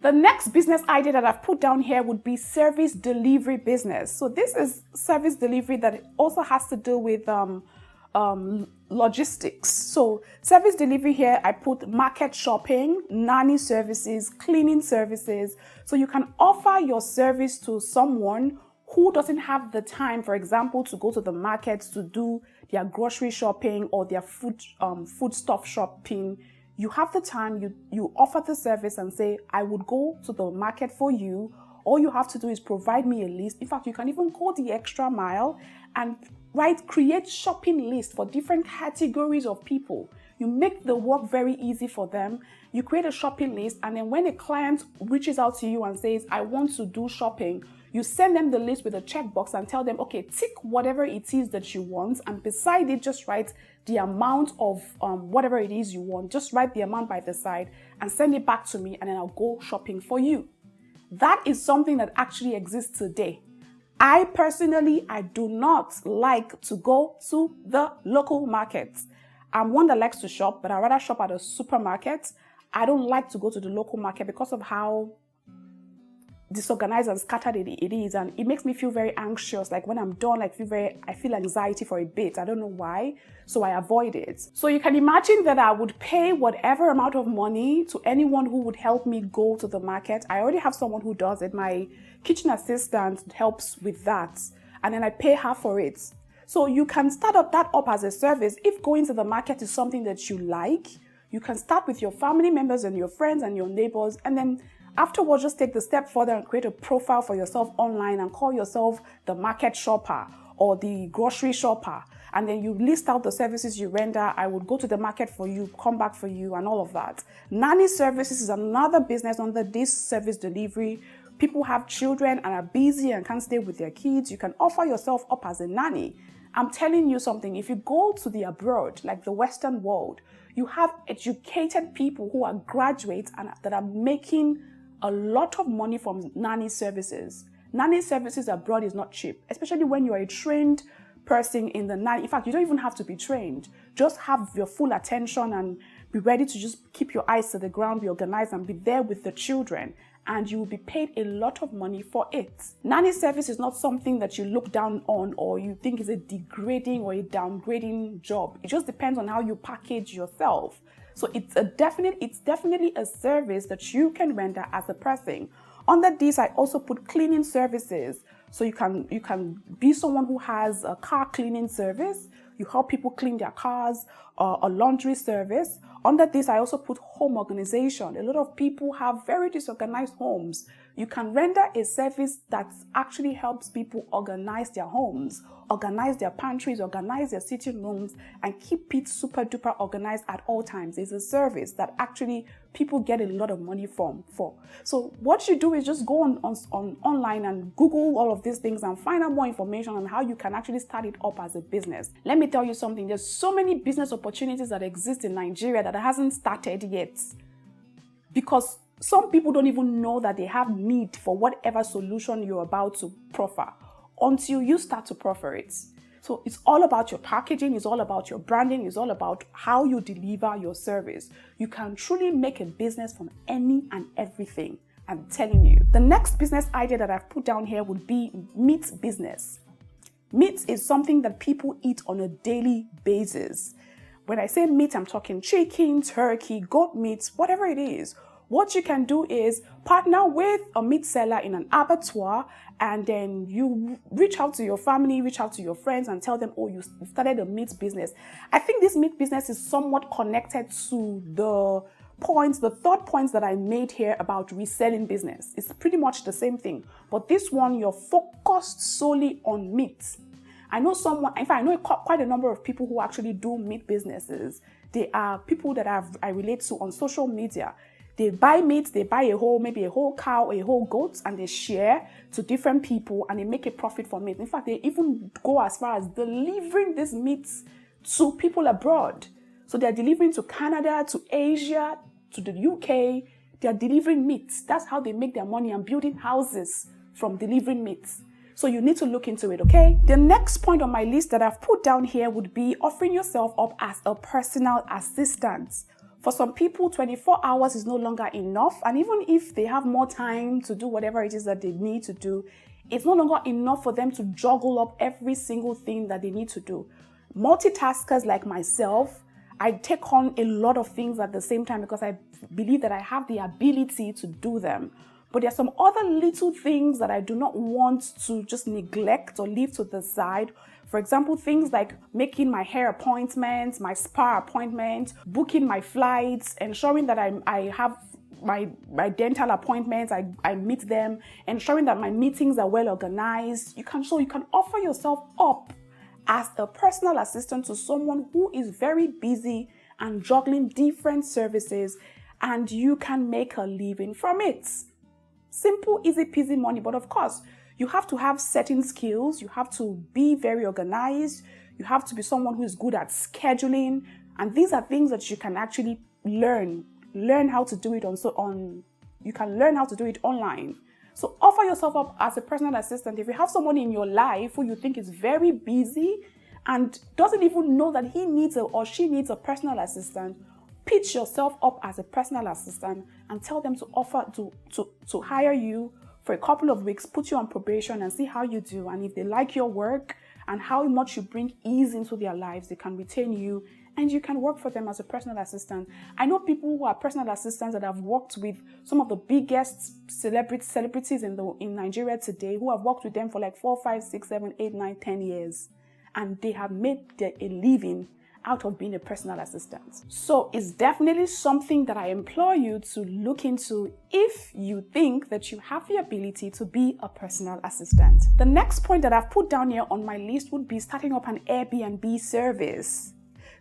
The next business idea that I've put down here would be service delivery business. So this is service delivery that also has to do with logistics. So service delivery here, I put market shopping, nanny services, cleaning services. So you can offer your service to someone who doesn't have the time, for example, to go to the market to do their grocery shopping or their foodstuff shopping. You have the time, you offer the service and say, I would go to the market for you. All you have to do is provide me a list. In fact, you can even go the extra mile and create shopping lists for different categories of people. You make the work very easy for them. You create a shopping list, and then when a client reaches out to you and says, I want to do shopping, you send them the list with a checkbox and tell them, okay, tick whatever it is that you want, and beside it, just write the amount of whatever it is you want. Just write the amount by the side and send it back to me, and then I'll go shopping for you. That is something that actually exists today. I personally do not like to go to the local markets. I'm one that likes to shop, but I'd rather shop at a supermarket. I don't like to go to the local market because of how disorganized and scattered it is, and it makes me feel very anxious. Like when I'm done, I feel anxiety for a bit. I don't know why, so I avoid it. So you can imagine that I would pay whatever amount of money to anyone who would help me go to the market. I already have someone who does it. My kitchen assistant helps with that, and then I pay her for it. So you can start that up as a service. If going to the market is something that you like, you can start with your family members and your friends and your neighbors, and then afterwards, just take the step further and create a profile for yourself online and call yourself the market shopper or the grocery shopper. And then you list out the services you render. I would go to the market for you, come back for you, and all of that. Nanny services is another business under this service delivery. People have children and are busy and can't stay with their kids. You can offer yourself up as a nanny. I'm telling you something, if you go to the abroad, like the Western world, you have educated people who are graduates and that are making a lot of money from nanny services. Nanny services abroad is not cheap, especially when you are a trained person in the nanny. In fact, you don't even have to be trained. Just have your full attention and be ready to just keep your eyes to the ground, be organized, and be there with the children. And you will be paid a lot of money for it. Nanny service is not something that you look down on or you think is a degrading or a downgrading job. It just depends on how you package yourself. So it's definitely a service that you can render as a person. Under this, I also put cleaning services. So you can be someone who has a car cleaning service. You help people clean their cars, a laundry service. Under this, I also put home organization. A lot of people have very disorganized homes. You can render a service that actually helps people organize their homes, organize their pantries, organize their sitting rooms, and keep it super duper organized at all times. It's a service that actually people get a lot of money for. So what you do is just go on online and Google all of these things and find out more information on how you can actually start it up as a business. Let me tell you something. There's so many business opportunities that exist in Nigeria that hasn't started yet, because some people don't even know that they have need for whatever solution you're about to proffer until you start to proffer it. So it's all about your packaging, it's all about your branding, it's all about how you deliver your service. You can truly make a business from any and everything, I'm telling you. The next business idea that I've put down here would be meat business. Meat is something that people eat on a daily basis. When I say meat, I'm talking chicken, turkey, goat meat, whatever it is. What you can do is partner with a meat seller in an abattoir, and then you reach out to your family, reach out to your friends and tell them, oh, you started a meat business. I think this meat business is somewhat connected to the third point that I made here about reselling business. It's pretty much the same thing, but this one, you're focused solely on meat. I know quite a number of people who actually do meat businesses. They are people that I relate to on social media. They buy meat, they buy maybe a whole cow, a whole goat, and they share to different people and they make a profit from it. In fact, they even go as far as delivering this meat to people abroad. So they're delivering to Canada, to Asia, to the UK. They're delivering meat. That's how they make their money and building houses from delivering meat. So you need to look into it, okay? The next point on my list that I've put down here would be offering yourself up as a personal assistant. For some people, 24 hours is no longer enough. And even if they have more time to do whatever it is that they need to do, it's no longer enough for them to juggle up every single thing that they need to do. Multitaskers like myself, I take on a lot of things at the same time because I believe that I have the ability to do them. But there are some other little things that I do not want to just neglect or leave to the side. For example, things like making my hair appointments, my spa appointments, booking my flights, ensuring that I have my dental appointments, I meet them, ensuring that my meetings are well organized. You can offer yourself up as a personal assistant to someone who is very busy and juggling different services, and you can make a living from it. Simple, easy peasy money. But of course, you have to have certain skills. You have to be very organized. You have to be someone who is good at scheduling. And these are things that you can actually learn how to do it you can learn how to do it online. So offer yourself up as a personal assistant. If you have someone in your life who you think is very busy and doesn't even know that he needs or she needs a personal assistant, pitch yourself up as a personal assistant and tell them to offer to hire you for a couple of weeks, put you on probation and see how you do. And if they like your work and how much you bring ease into their lives, they can retain you and you can work for them as a personal assistant. I know people who are personal assistants that have worked with some of the biggest celebrities in Nigeria today, who have worked with them for like 4, 5, 6, 7, 8, 9, 10 years. And they have made a living out of being a personal assistant. So it's definitely something that I implore you to look into if you think that you have the ability to be a personal assistant. The next point that I've put down here on my list would be starting up an Airbnb service.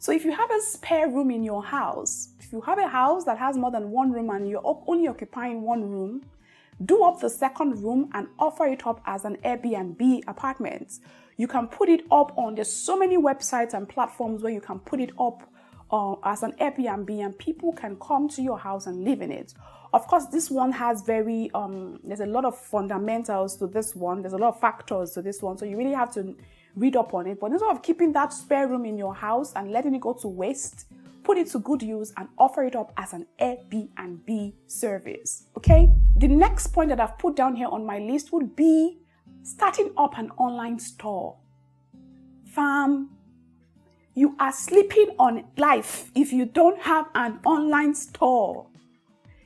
So if you have a spare room in your house, if you have a house that has more than one room and you're only occupying one room, do up the second room and offer it up as an Airbnb apartment. You can put it up there's so many websites and platforms where you can put it up as an Airbnb and people can come to your house and live in it. Of course, this one has there's a lot of fundamentals to this one. There's a lot of factors to this one. So you really have to read up on it. But instead of keeping that spare room in your house and letting it go to waste, put it to good use and offer it up as an Airbnb service. Okay? The next point that I've put down here on my list would be starting up an online store. Fam, you are sleeping on life if you don't have an online store.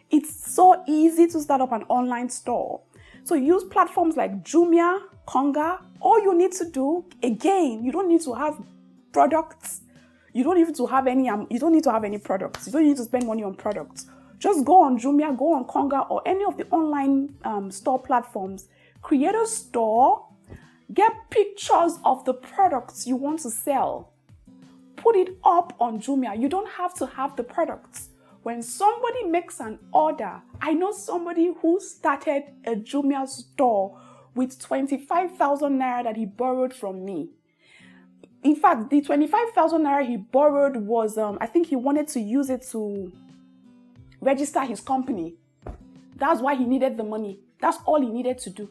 It's so easy to start up an online store. So use platforms like Jumia, Konga. All you need to do, again, you don't need to have products. You don't need to have any products. You don't need to spend money on products. Just go on Jumia, go on Konga or any of the online store platforms. Create a store. Get pictures of the products you want to sell. Put it up on Jumia. You don't have to have the products. When somebody makes an order, I know somebody who started a Jumia store with 25,000 naira that he borrowed from me. In fact, the 25,000 naira he borrowed was, I think he wanted to use it to register his company. That's why he needed the money. That's all he needed to do,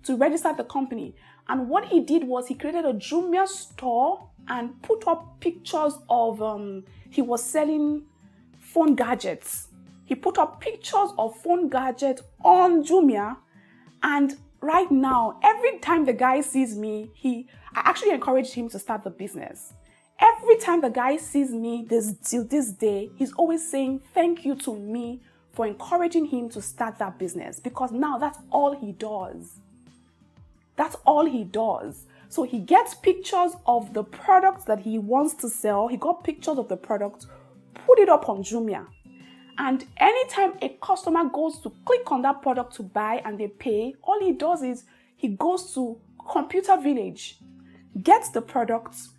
to register the company. And what he did was he created a Jumia store and put up pictures of, he was selling phone gadgets. He put up pictures of phone gadgets on Jumia. And right now, every time the guy sees me, I actually encouraged him to start the business. Every time the guy sees me till this day, he's always saying thank you to me for encouraging him to start that business, because now that's all he does. That's all he does. So he gets pictures of the products that he wants to sell. He got pictures of the products, put it up on Jumia. And anytime a customer goes to click on that product to buy and they pay, all he does is he goes to Computer Village, gets the products,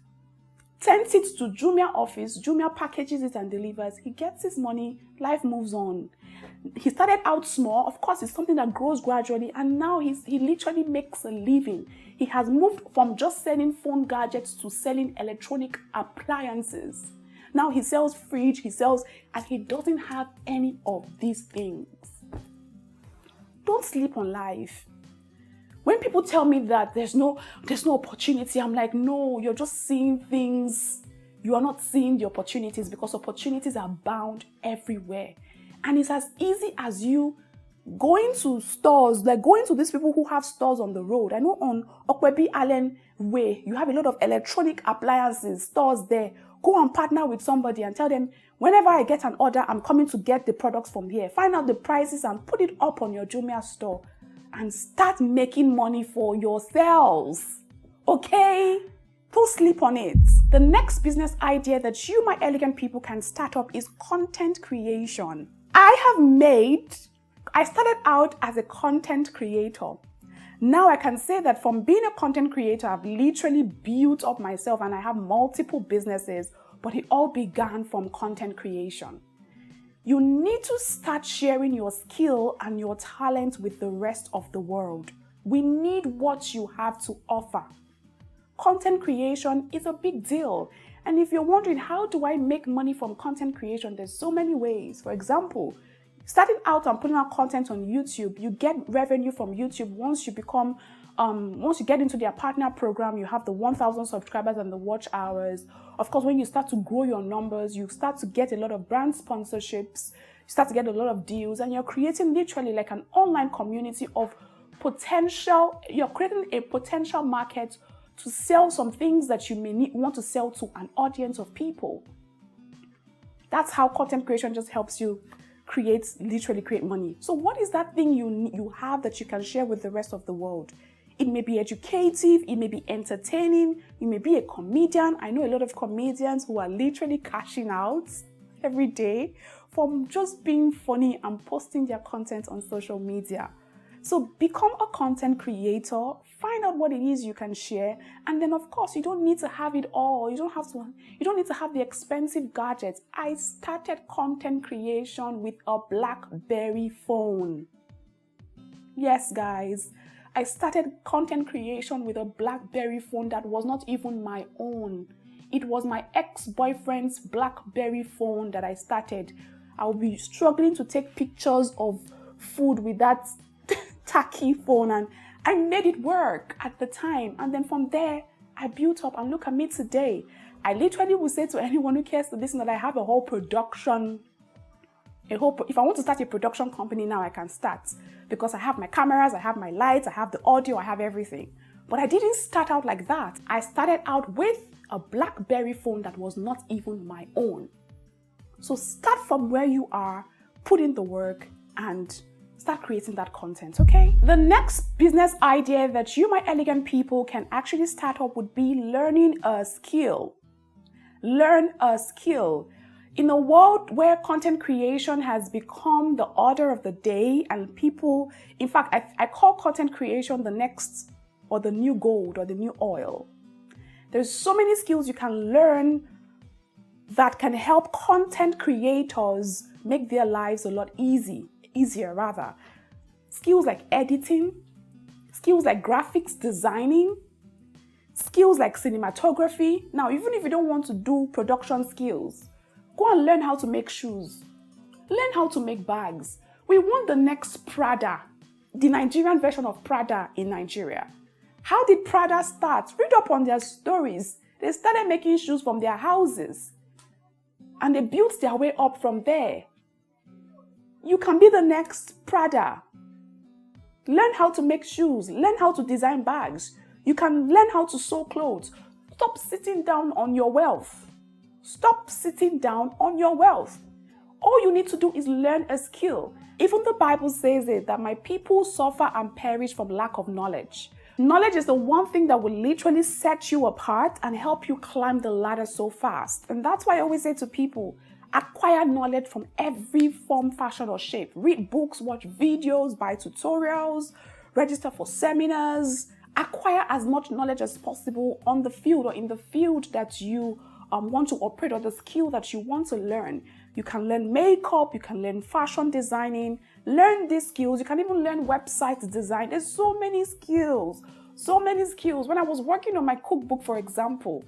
sends it to Jumia office, Jumia packages it and delivers. He gets his money, life moves on. He started out small. Of course, it's something that grows gradually, and now he literally makes a living. He has moved from just selling phone gadgets to selling electronic appliances. Now he sells fridge, and he doesn't have any of these things. Don't sleep on life. When people tell me that there's no opportunity, I'm like, no, you're just seeing things you are not seeing the opportunities, because opportunities are bound everywhere. And it's as easy as you going to stores, like going to these people who have stores on the road. I know on Okwebi Allen Way, you have a lot of electronic appliances, stores there. Go and partner with somebody and tell them, whenever I get an order, I'm coming to get the products from here. Find out the prices and put it up on your Jumia store and start making money for yourselves. Okay? Don't sleep on it. The next business idea that you, my elegant people, can start up is content creation. I started out as a content creator. Now I can say that from being a content creator, I've literally built up myself and I have multiple businesses, but it all began from content creation. You need to start sharing your skill and your talent with the rest of the world. We need what you have to offer. Content creation is a big deal. And if you're wondering, how do I make money from content creation? There's so many ways. For example, starting out and putting out content on YouTube, you get revenue from YouTube once you get into their partner program. You have the 1,000 subscribers and the watch hours. Of course, when you start to grow your numbers, you start to get a lot of brand sponsorships, you start to get a lot of deals, and you're creating literally like an online community of potential. You're creating a potential market to sell some things that you may want to sell to an audience of people. That's how content creation just helps you literally create money. So what is that thing you have that you can share with the rest of the world? It may be educative, it may be entertaining, you may be a comedian. I know a lot of comedians who are literally cashing out every day from just being funny and posting their content on social media. So become a content creator, find out what it is you can share, and then of course you don't need to have it all. You don't need to have the expensive gadgets. I started content creation with a BlackBerry phone. Yes, guys, I started content creation with a BlackBerry phone that was not even my own. It was my ex-boyfriend's BlackBerry phone that I started. I'll be struggling to take pictures of food with that tacky phone, and I made it work at the time. And then from there, I built up, and look at me today. I literally will say to anyone who cares to listen that I have a whole production. If I want to start a production company now, I can start, because I have my cameras, I have my lights, I have the audio, I have everything. But I didn't start out like that. I started out with a BlackBerry phone that was not even my own. So start from where you are, put in the work, and start creating that content, okay? The next business idea that you, my elegant people, can actually start up would be learning a skill. Learn a skill. In a world where content creation has become the order of the day, and people, in fact, I call content creation the next or the new gold or the new oil. There's so many skills you can learn that can help content creators make their lives a lot easier. Skills like editing, skills like graphics designing, skills like cinematography. Now, even if you don't want to do production skills, go and learn how to make shoes. Learn how to make bags. We want the next Prada, the Nigerian version of Prada in Nigeria. How did Prada start? Read up on their stories. They started making shoes from their houses, and they built their way up from there. You can be the next Prada. Learn how to make shoes. Learn how to design bags. You can learn how to sew clothes. Stop sitting down on your wealth. Stop sitting down on your wealth. All you need to do is learn a skill. Even the Bible says it, that my people suffer and perish from lack of knowledge. Knowledge is the one thing that will literally set you apart and help you climb the ladder so fast. And that's why I always say to people, acquire knowledge from every form, fashion, or shape. Read books, watch videos, buy tutorials, register for seminars. Acquire as much knowledge as possible on the field or in the field that you want to operate, or the skill that you want to learn. You can learn makeup, you can learn fashion designing, learn these skills. You can even learn website design. There's so many skills, so many skills. When I was working on my cookbook, for example,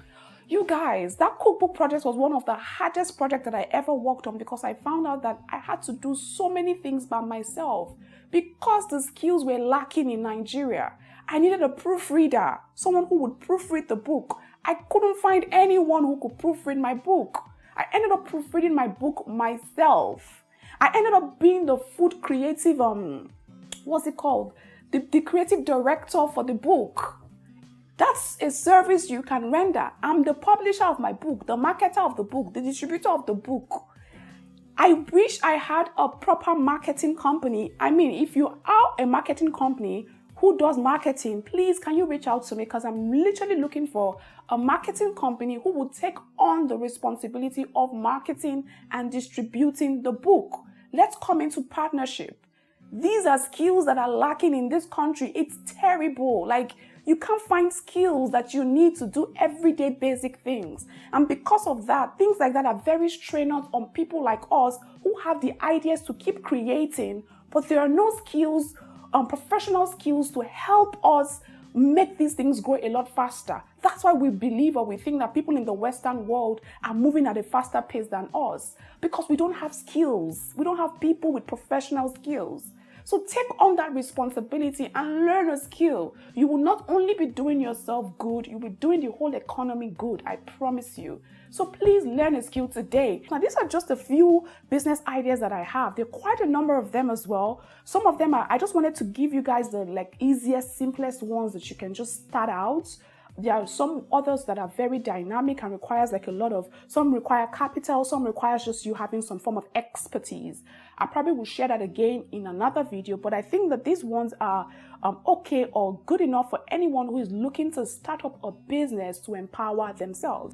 you guys, that cookbook project was one of the hardest projects that I ever worked on, because I found out that I had to do so many things by myself because the skills were lacking in Nigeria. I needed a proofreader, someone who would proofread the book I couldn't find anyone who could proofread my book. I ended up proofreading my book myself. I ended up being the food creative, what's it called? The creative director for the book. That's a service you can render. I'm the publisher of my book, the marketer of the book, the distributor of the book. I wish I had a proper marketing company. I mean, if you are a marketing company who does marketing, please can you reach out to me, because I'm literally looking for a marketing company who would take on the responsibility of marketing and distributing the book. Let's come into partnership. These are skills that are lacking in this country. It's terrible. Like, you can't find skills that you need to do everyday basic things. And because of that, things like that are very strenuous on people like us who have the ideas to keep creating, but there are no skills, professional skills to help us make these things grow a lot faster. That's why we believe, or we think, that people in the Western world are moving at a faster pace than us, because we don't have skills. We don't have people with professional skills. So take on that responsibility and learn a skill. You will not only be doing yourself good, you'll be doing the whole economy good, I promise you. So please learn a skill today. Now, these are just a few business ideas that I have. There are quite a number of them as well. Some of them I just wanted to give you guys the easiest, simplest ones that you can just start out. There are some others that are very dynamic and requires some require capital, some requires just you having some form of expertise. I probably will share that again in another video, but I think that these ones are okay or good enough for anyone who is looking to start up a business to empower themselves.